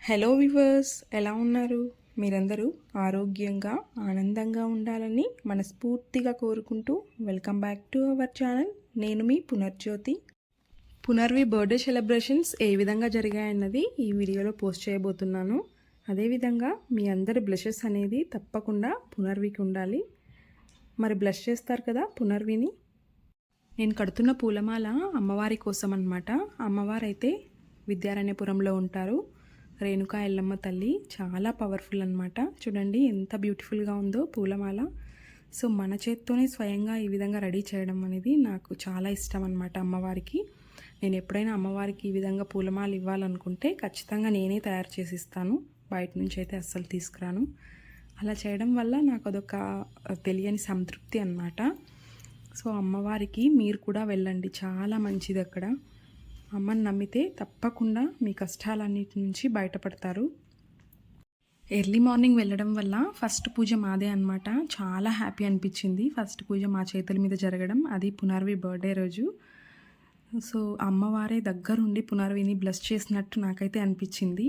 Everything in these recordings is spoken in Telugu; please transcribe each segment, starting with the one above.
హలో వివర్స్, ఎలా ఉన్నారు? మీరందరూ ఆరోగ్యంగా ఆనందంగా ఉండాలని మనస్ఫూర్తిగా కోరుకుంటూ welcome back to our channel. నేను మీ పునర్జ్యోతి. పునర్వి బర్త్డే సెలబ్రేషన్స్ ఏ విధంగా జరిగాయన్నది ఈ వీడియోలో పోస్ట్ చేయబోతున్నాను. అదేవిధంగా మీ అందరి బ్లషెస్ అనేది తప్పకుండా పునర్వికి ఉండాలి. మరి బ్లష్ చేస్తారు కదా పునర్విని. నేను కడుతున్న పూలమాల అమ్మవారి కోసం అన్నమాట. అమ్మవారైతే విద్యారణ్యపురంలో ఉంటారు. రేణుకా ఎల్లమ్మ తల్లి చాలా పవర్ఫుల్ అనమాట. చూడండి ఎంత బ్యూటిఫుల్గా ఉందో పూలమాల. సో మన చేత్తోనే స్వయంగా ఈ విధంగా రెడీ చేయడం అనేది నాకు చాలా ఇష్టం అనమాట అమ్మవారికి. నేను ఎప్పుడైనా అమ్మవారికి ఈ విధంగా పూలమాల ఇవ్వాలనుకుంటే ఖచ్చితంగా నేనే తయారు చేసి ఇస్తాను. బయట నుంచి అయితే అస్సలు తీసుకురాను. అలా చేయడం వల్ల నాకు అదొక తెలియని సంతృప్తి అన్నమాట. సో అమ్మవారికి మీరు కూడా వెళ్ళండి, చాలా మంచిది అక్కడ. అమ్మని నమ్మితే తప్పకుండా మీ కష్టాలన్నిటి నుంచి బయటపడతారు. ఎర్లీ మార్నింగ్ వెళ్ళడం వల్ల ఫస్ట్ పూజ మాదే అనమాట. చాలా హ్యాపీ అనిపించింది ఫస్ట్ పూజ మా చేతుల మీద జరగడం, అది పునర్వి బర్త్డే రోజు. సో అమ్మవారే దగ్గరుండి పునర్విని బ్లెస్ చేసినట్టు నాకైతే అనిపించింది.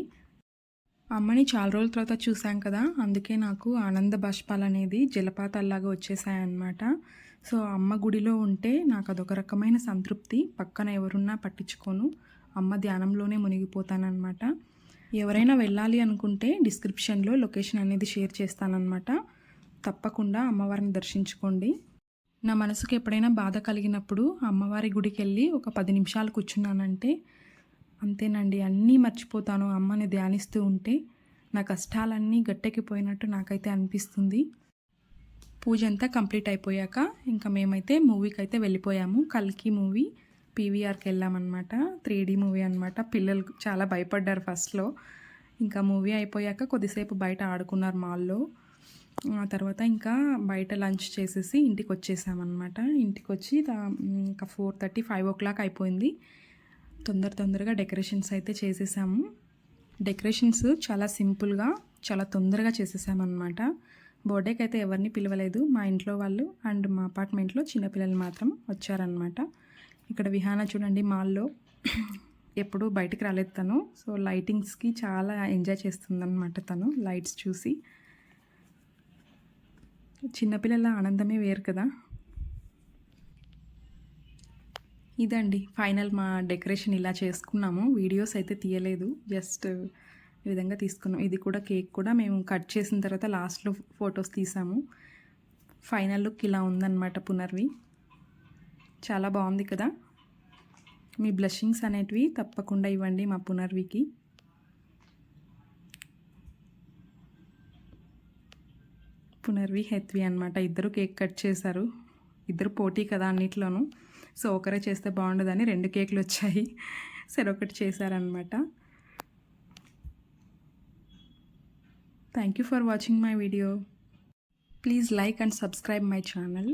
అమ్మని చాలా రోజుల తర్వాత చూసాం కదా, అందుకే నాకు ఆనంద బాష్పాలు అనేది జలపాతాల్లాగా వచ్చేసాయన్నమాట. సో అమ్మ గుడిలో ఉంటే నాకు అదొక రకమైన సంతృప్తి. పక్కన ఎవరున్నా పట్టించుకోను, అమ్మ ధ్యానంలోనే మునిగిపోతానన్నమాట. ఎవరైనా వెళ్ళాలి అనుకుంటే డిస్క్రిప్షన్లో లొకేషన్ అనేది షేర్ చేస్తానన్నమాట. తప్పకుండా అమ్మవారిని దర్శించుకోండి. నా మనసుకు ఎప్పుడైనా బాధ కలిగినప్పుడు అమ్మవారి గుడికి వెళ్ళి ఒక 10 నిమిషాలు కూర్చున్నానంటే అంతేనండి, అన్నీ మర్చిపోతాను. అమ్మని ధ్యానిస్తూ ఉంటే నా కష్టాలన్నీ గట్టెక్కిపోయినట్టు నాకైతే అనిపిస్తుంది. పూజ అంతా కంప్లీట్ అయిపోయాక ఇంకా మేమైతే మూవీకి అయితే వెళ్ళిపోయాము. కల్కి మూవీ పీవీఆర్కి వెళ్ళామన్నమాట. 3D మూవీ అనమాట. పిల్లలు చాలా భయపడ్డారు ఫస్ట్లో. ఇంకా మూవీ అయిపోయాక కొద్దిసేపు బయట ఆడుకున్నారు మాల్లో. ఆ తర్వాత ఇంకా బయట లంచ్ చేసేసి ఇంటికి వచ్చేసామన్నమాట. ఇంటికి వచ్చి ఇంకా 4:30, 5 o'clock అయిపోయింది. తొందరగా డెకరేషన్స్ అయితే చేసేసాము. డెకరేషన్స్ చాలా సింపుల్గా చాలా తొందరగా చేసేసామన్నమాట. బర్త్డేకి అయితే ఎవరిని పిలవలేదు. మా ఇంట్లో వాళ్ళు అండ్ మా అపార్ట్మెంట్లో చిన్నపిల్లలు మాత్రం వచ్చారనమాట. ఇక్కడ విహాన చూడండి మాల్లో ఎప్పుడు బయటికి రాలేదు తను. సో లైటింగ్స్కి చాలా ఎంజాయ్ చేస్తుందన్నమాట తను, లైట్స్ చూసి. చిన్నపిల్లల ఆనందమే వేరు కదా. ఇదండి ఫైనల్ మా డెకరేషన్. ఇలా చేసుకున్నాము. వీడియోస్ అయితే తీయలేదు, జస్ట్ ఈ విధంగా తీసుకున్నాం. ఇది కూడా కేక్ కూడా మేము కట్ చేసిన తర్వాత లాస్ట్లో ఫొటోస్ తీసాము. ఫైనల్ లుక్ ఇలా ఉందన్నమాట పునర్వి. చాలా బాగుంది కదా. మీ బ్లెస్సింగ్స్ అనేటివి తప్పకుండా ఇవ్వండి మా పునర్వికి. పునర్వి హెత్వి అనమాట. ఇద్దరు కేక్ కట్ చేశారు. ఇద్దరు పోటీ కదా అన్నిట్లోనూ. సో ఒకరే చేస్తే బాగుండదని 2 కేకులు వచ్చాయి. సరే ఒకటి చేశారనమాట. Thank you for watching my video. Please like and subscribe my channel.